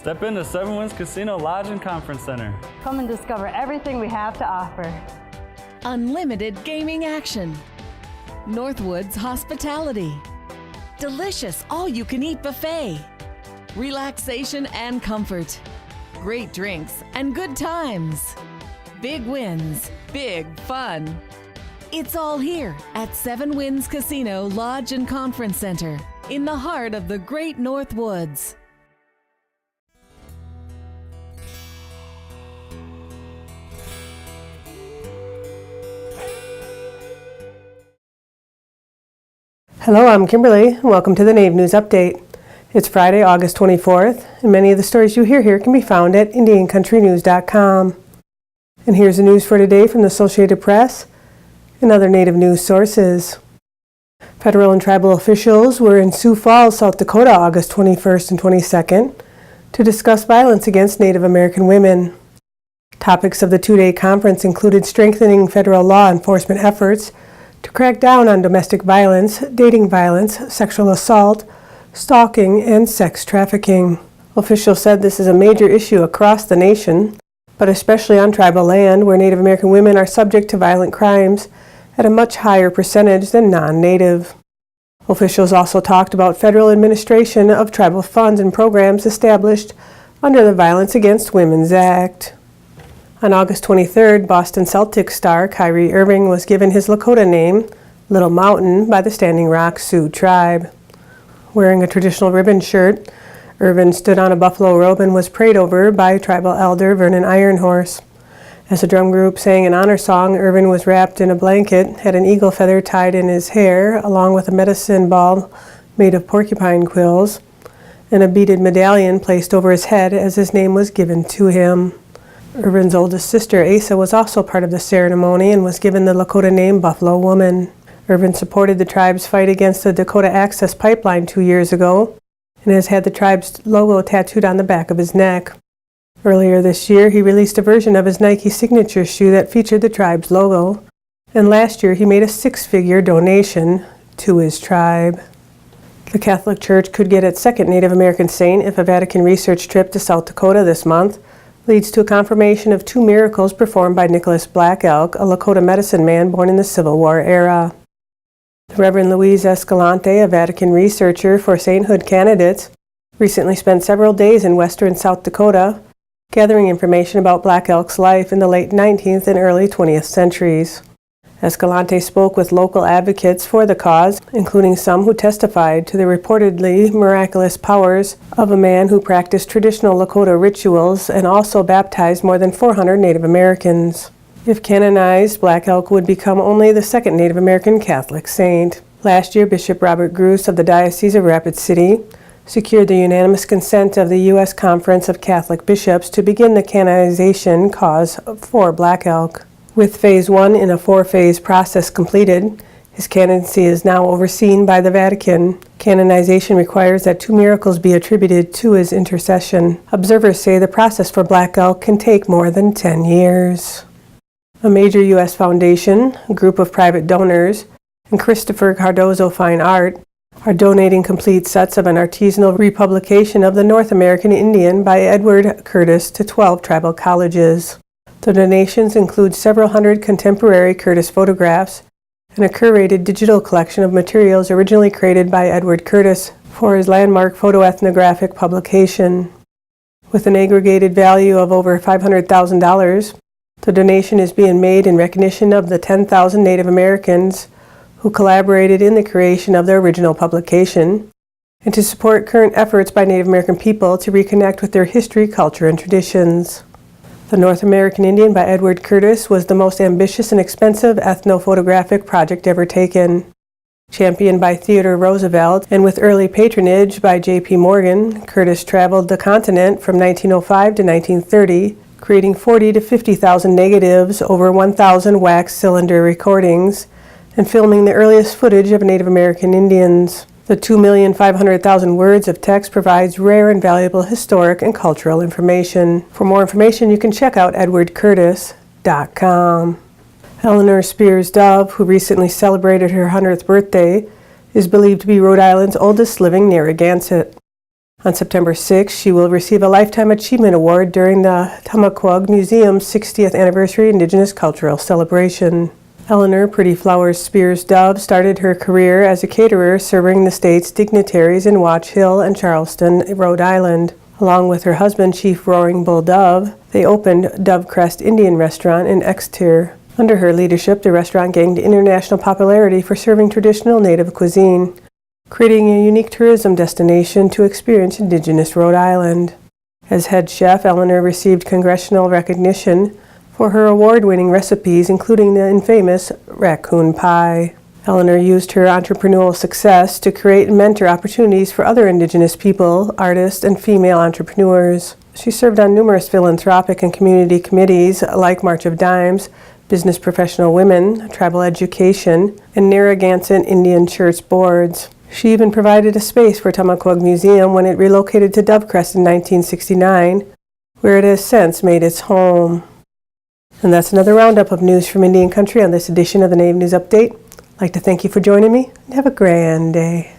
Step into Seven Winds Casino Lodge and Conference Center. Come and discover everything we have to offer. Unlimited gaming action. Northwoods hospitality. Delicious all-you-can-eat buffet. Relaxation and comfort. Great drinks and good times. Big wins, big fun. It's all here at Seven Winds Casino Lodge and Conference Center in the heart of the Great Northwoods. Hello, I'm Kimberly, and welcome to the NAVE News Update. It's Friday, August 24th, and many of the stories you hear here can be found at IndianCountryNews.com. And here's the news for today from the Associated Press and other Native news sources. Federal and tribal officials were in Sioux Falls, South Dakota, August 21st and 22nd to discuss violence against Native American women. Topics of the two-day conference included strengthening federal law enforcement efforts to crack down on domestic violence, dating violence, sexual assault, stalking, and sex trafficking. Officials said this is a major issue across the nation, but especially on tribal land where Native American women are subject to violent crimes at a much higher percentage than non-Native. Officials also talked about federal administration of tribal funds and programs established under the Violence Against Women's Act. On August 23rd, Boston Celtics star Kyrie Irving was given his Lakota name, Little Mountain, by the Standing Rock Sioux tribe. Wearing a traditional ribbon shirt, Irving stood on a buffalo robe and was prayed over by tribal elder Vernon Ironhorse. As the drum group sang an honor song, Irving was wrapped in a blanket, had an eagle feather tied in his hair, along with a medicine ball made of porcupine quills, and a beaded medallion placed over his head as his name was given to him. Irving's oldest sister, Asa, was also part of the ceremony and was given the Lakota name Buffalo Woman. Irving supported the tribe's fight against the Dakota Access Pipeline 2 years ago and has had the tribe's logo tattooed on the back of his neck. Earlier this year, he released a version of his Nike signature shoe that featured the tribe's logo, and last year he made a six-figure donation to his tribe. The Catholic Church could get its second Native American saint if a Vatican research trip to South Dakota this month leads to a confirmation of two miracles performed by Nicholas Black Elk, a Lakota medicine man born in the Civil War era. The Reverend Louise Escalante, a Vatican researcher for sainthood candidates, recently spent several days in western South Dakota gathering information about Black Elk's life in the late 19th and early 20th centuries. Escalante spoke with local advocates for the cause, including some who testified to the reportedly miraculous powers of a man who practiced traditional Lakota rituals and also baptized more than 400 Native Americans. If canonized, Black Elk would become only the second Native American Catholic saint. Last year, Bishop Robert Gruss of the Diocese of Rapid City secured the unanimous consent of the U.S. Conference of Catholic Bishops to begin the canonization cause for Black Elk. With Phase 1 in a 4-phase process completed, his canoncy is now overseen by the Vatican. Canonization requires that two miracles be attributed to his intercession. Observers say the process for Black Elk can take more than 10 years. A major U.S. foundation, a group of private donors, and Christopher Cardozo Fine Art are donating complete sets of an artisanal republication of the North American Indian by Edward Curtis to 12 tribal colleges. The donations include several hundred contemporary Curtis photographs and a curated digital collection of materials originally created by Edward Curtis for his landmark photoethnographic publication. With an aggregated value of over $500,000, the donation is being made in recognition of the 10,000 Native Americans who collaborated in the creation of the original publication, and to support current efforts by Native American people to reconnect with their history, culture, and traditions. The North American Indian by Edward Curtis was the most ambitious and expensive ethnophotographic project ever taken. Championed by Theodore Roosevelt and with early patronage by J.P. Morgan, Curtis traveled the continent from 1905 to 1930, creating 40 to 50,000 negatives, over 1,000 wax cylinder recordings, and filming the earliest footage of Native American Indians. The 2,500,000 words of text provides rare and valuable historic and cultural information. For more information, you can check out edwardcurtis.com. Eleanor Spears Dove, who recently celebrated her 100th birthday, is believed to be Rhode Island's oldest living Narragansett. On September 6th, she will receive a Lifetime Achievement Award during the Tamaquag Museum's 60th Anniversary Indigenous Cultural Celebration. Eleanor Spears Dove started her career as a caterer serving the state's dignitaries in Watch Hill and Charleston, Rhode Island. Along with her husband, Chief Roaring Bull Dove, they opened Dovecrest Indian Restaurant in Exeter. Under her leadership, the restaurant gained international popularity for serving traditional Native cuisine, creating a unique tourism destination to experience Indigenous Rhode Island. As head chef, Eleanor received congressional recognition for her award-winning recipes, including the infamous raccoon pie. Eleanor used her entrepreneurial success to create and mentor opportunities for other Indigenous people, artists, and female entrepreneurs. She served on numerous philanthropic and community committees like March of Dimes, Business Professional Women, Tribal Education, and Narragansett Indian Church boards. She even provided a space for Tamaquag Museum when it relocated to Dovecrest in 1969, where it has since made its home. And that's another roundup of news from Indian Country on this edition of the Native News Update. I'd like to thank you for joining me, and have a grand day.